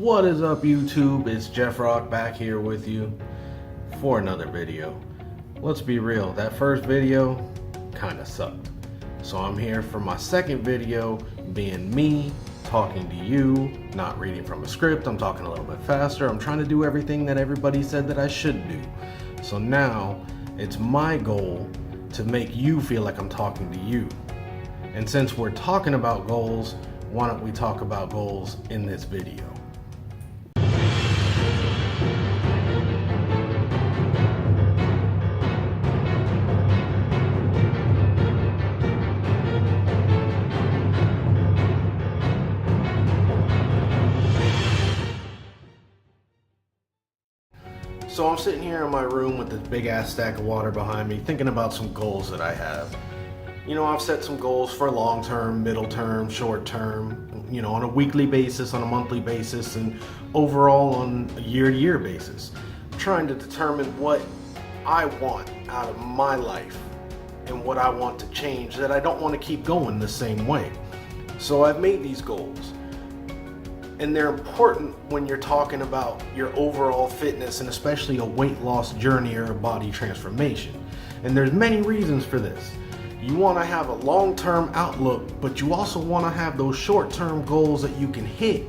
What is up, YouTube? It's DaJeffrock back here with you for another video. Let's be real, that first video kinda sucked. So I'm here for my second video, being me, talking to you, not reading from a script. I'm talking a little bit faster. I'm trying to do everything that everybody said that I should do. So now it's my goal to make you feel like I'm talking to you. And since we're talking about goals, why don't we talk about goals in this video? So I'm sitting here in my room with this big ass stack of water behind me, thinking about some goals that I have. You know, I've set some goals for long term, middle term, short term, you know, on a weekly basis, on a monthly basis, and overall on a year-to-year basis. I'm trying to determine what I want out of my life and what I want to change, that I don't want to keep going the same way. So I've made these goals. And they're important when you're talking about your overall fitness, and especially a weight loss journey or a body transformation. And there's many reasons for this. You want to have a long-term outlook, but you also want to have those short-term goals that you can hit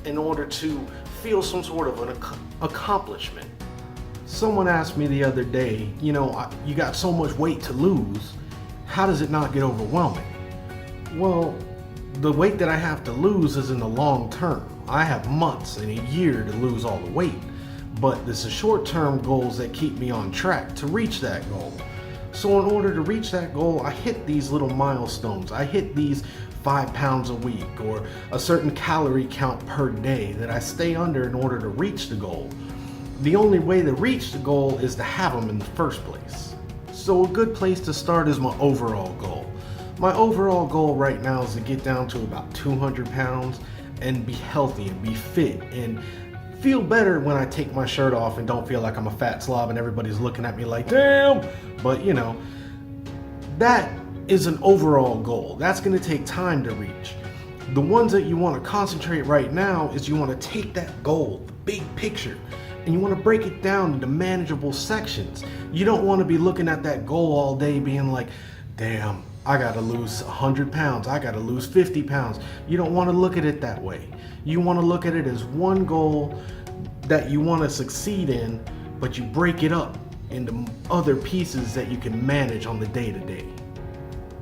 in order to feel some sort of an accomplishment. Someone asked me the other day, you know, you got so much weight to lose, how does it not get overwhelming? Well, the weight that I have to lose is in the long term. I have months and a year to lose all the weight, but this is short-term goals that keep me on track to reach that goal. So in order to reach that goal, I hit these little milestones. I hit these 5 pounds a week or a certain calorie count per day that I stay under in order to reach the goal. The only way to reach the goal is to have them in the first place. So a good place to start is my overall goal. My overall goal right now is to get down to about 200 pounds and be healthy and be fit and feel better when I take my shirt off and don't feel like I'm a fat slob and everybody's looking at me like, damn. But you know, that is an overall goal. That's gonna take time to reach. The ones that you wanna concentrate right now is you wanna take that goal, the big picture, and you wanna break it down into manageable sections. You don't wanna be looking at that goal all day being like, damn, I gotta lose 100 pounds, I gotta lose 50 pounds. You don't wanna look at it that way. You wanna look at it as one goal that you wanna succeed in, but you break it up into other pieces that you can manage on the day-to-day.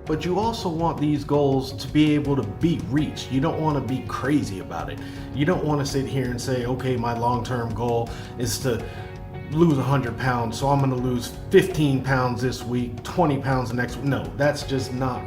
But you also want these goals to be able to be reached. You don't wanna be crazy about it. You don't wanna sit here and say, okay, my long-term goal is to lose 100 pounds, so I'm gonna lose 15 pounds this week, 20 pounds the next week. No, that's just not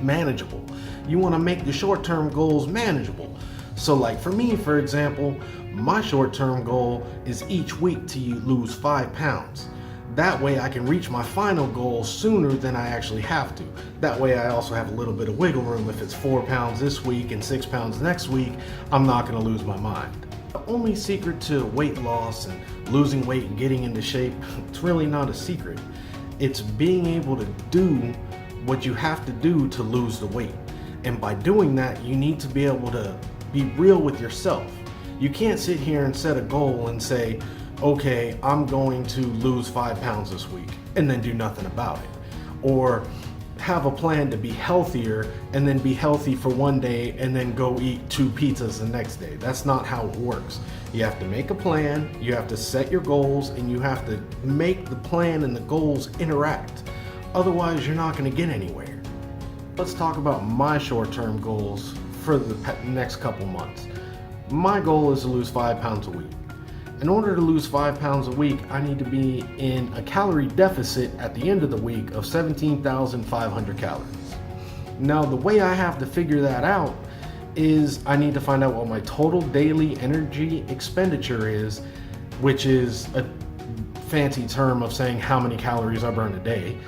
manageable. You wanna make the short-term goals manageable. So like for me, for example, my short-term goal is each week to lose 5 pounds. That way I can reach my final goal sooner than I actually have to. That way I also have a little bit of wiggle room. If it's 4 pounds this week and 6 pounds next week, I'm not gonna lose my mind. The only secret to weight loss and losing weight and getting into shape, it's really not a secret. It's being able to do what you have to do to lose the weight. And by doing that, you need to be able to be real with yourself. You can't sit here and set a goal and say, okay, I'm going to lose 5 pounds this week and then do nothing about it. Or have a plan to be healthier and then be healthy for one day and then go eat 2 pizzas the next day. That's not how it works. You have to make a plan, you have to set your goals, and you have to make the plan and the goals interact. Otherwise, you're not going to get anywhere. Let's talk about my short-term goals for the next couple months. My goal is to lose 5 pounds a week. In order to lose 5 pounds a week, I need to be in a calorie deficit at the end of the week of 17,500 calories. Now, the way I have to figure that out is I need to find out what my total daily energy expenditure is, which is a fancy term of saying how many calories I burn a day.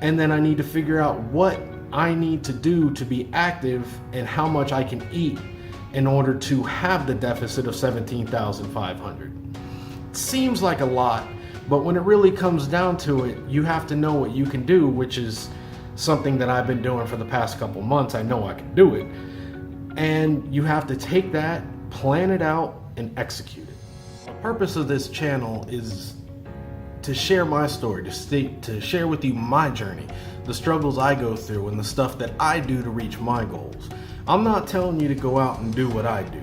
And then I need to figure out what I need to do to be active and how much I can eat in order to have the deficit of 17,500. Seems like a lot, but when it really comes down to it, you have to know what you can do, which is something that I've been doing for the past couple months. I know I can do it. And you have to take that, plan it out, and execute it. The purpose of this channel is to share my story, to share with you my journey, the struggles I go through, and the stuff that I do to reach my goals. I'm not telling you to go out and do what I do,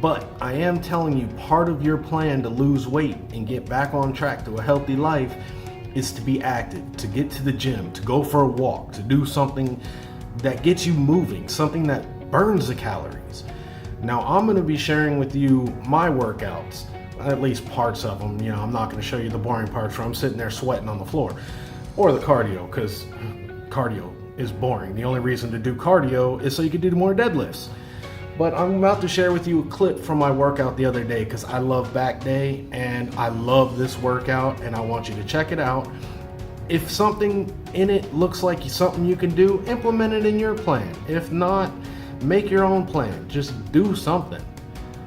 but I am telling you part of your plan to lose weight and get back on track to a healthy life is to be active, to get to the gym, to go for a walk, to do something that gets you moving, something that burns the calories. Now, I'm going to be sharing with you my workouts, at least parts of them. You know, I'm not going to show you the boring parts where I'm sitting there sweating on the floor, or the cardio, because cardio is boring. The only reason to do cardio is so you can do more deadlifts. But I'm about to share with you a clip from my workout the other day because I love back day and I love this workout and I want you to check it out. If something in it looks like something you can do, implement it in your plan. If not, make your own plan. Just do something.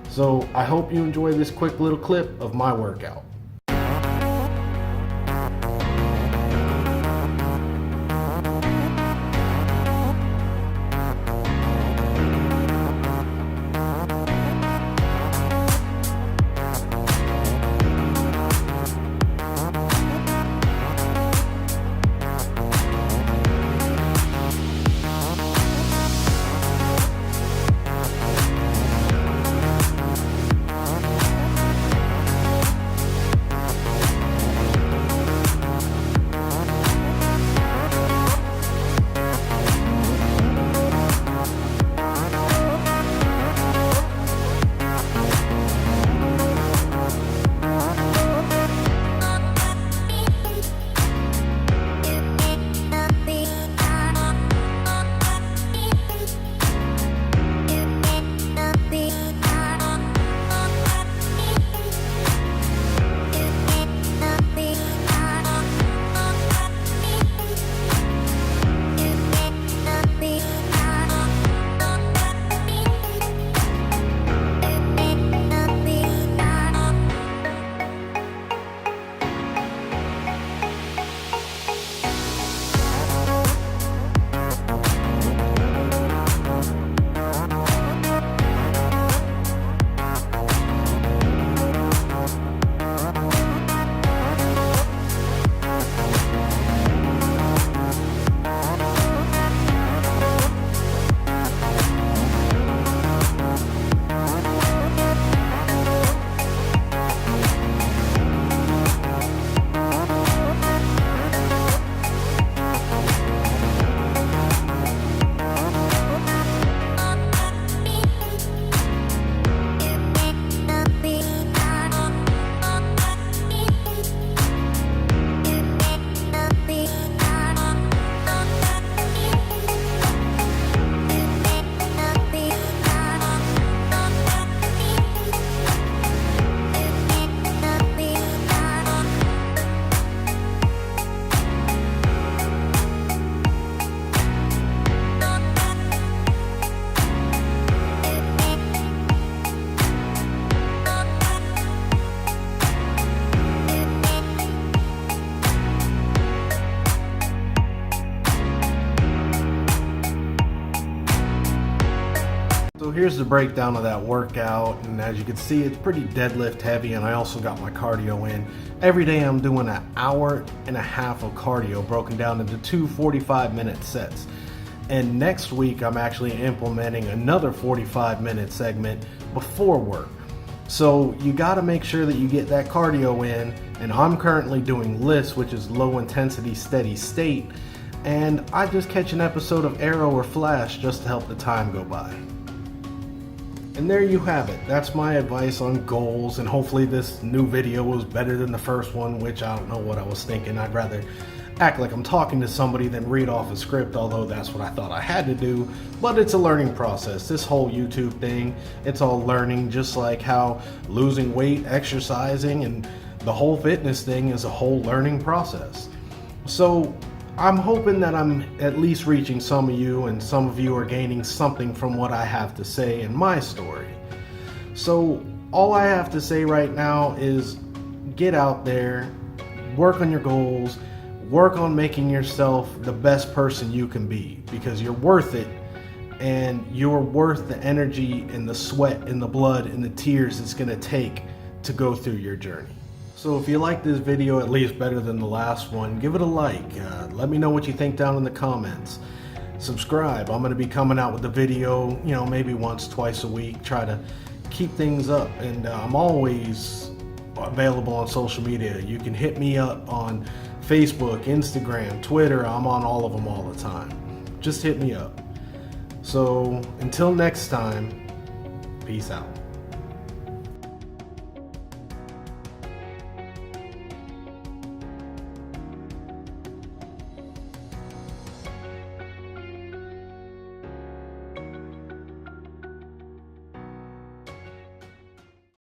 So I hope you enjoy this quick little clip of my workout. So here's the breakdown of that workout, and as you can see, it's pretty deadlift heavy, and I also got my cardio in. Every day I'm doing an hour and a half of cardio broken down into two 45-minute sets. And next week I'm actually implementing another 45-minute segment before work. So you got to make sure that you get that cardio in, and I'm currently doing lifts, which is low intensity steady state, and I just catch an episode of Arrow or Flash just to help the time go by. And there you have it. That's my advice on goals, and hopefully this new video was better than the first one, which I don't know what I was thinking. I'd rather act like I'm talking to somebody than read off a script, although that's what I thought I had to do. But it's a learning process. This whole YouTube thing, it's all learning, just like how losing weight, exercising, and the whole fitness thing is a whole learning process. So I'm hoping that I'm at least reaching some of you, and some of you are gaining something from what I have to say in my story. So all I have to say right now is get out there, work on your goals, work on making yourself the best person you can be, because you're worth it and you're worth the energy and the sweat and the blood and the tears it's gonna take to go through your journey. So if you like this video at least better than the last one, give it a like. Let me know what you think down in the comments. Subscribe. I'm going to be coming out with the video, maybe once, twice a week. Try to keep things up. And I'm always available on social media. You can hit me up on Facebook, Instagram, Twitter. I'm on all of them all the time. Just hit me up. So until next time, peace out.